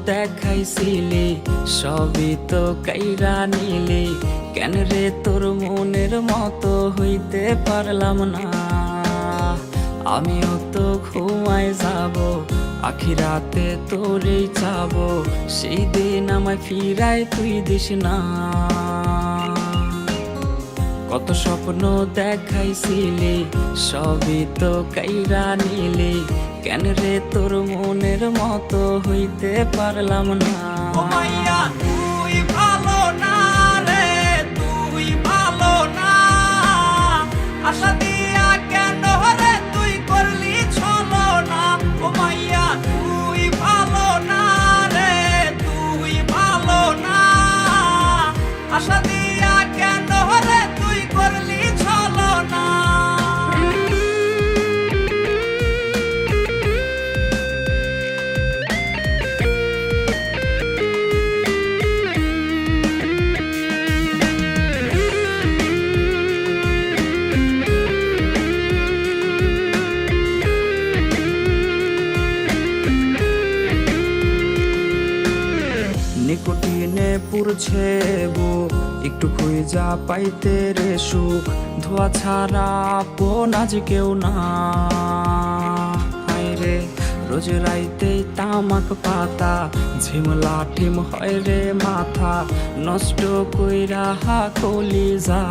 দেখাইছিলি সবই তো কাইরা নিলি, কেন রে তোর মনের মতো হইতে পারলাম না। আমিও তো ঘুমাই যাব, আখিরাতে তোরেই চাবো, সেই দিন আমায় ফিরায় তুই দিস না। কত স্বপ্ন দেখাইছিলি সবই তো কাইরা নিলি, কেন রে তোর মনের মতো হইতে পারলাম না। ও মাইয়া তুই ভালো না রে, তুই ভালো না। আশা দিয়া কেন রে তুই করলি ছলো না। ও মাইয়া তুই ভালো না রে, তুই ভালো না। আশা দিয়া কেন রে তুই করলি ছলো না। নিকোটিনে পুরছে বুক, একটু খুঁজা পাইতে রে সুখ, ধোয়া ছাড়া আপন আজ কেউ না। হায় রে রোজ রাইতে তামাক পাতা, ঝিমলা টিম হয় রে মাথা, নষ্ট কইরা কলিজা।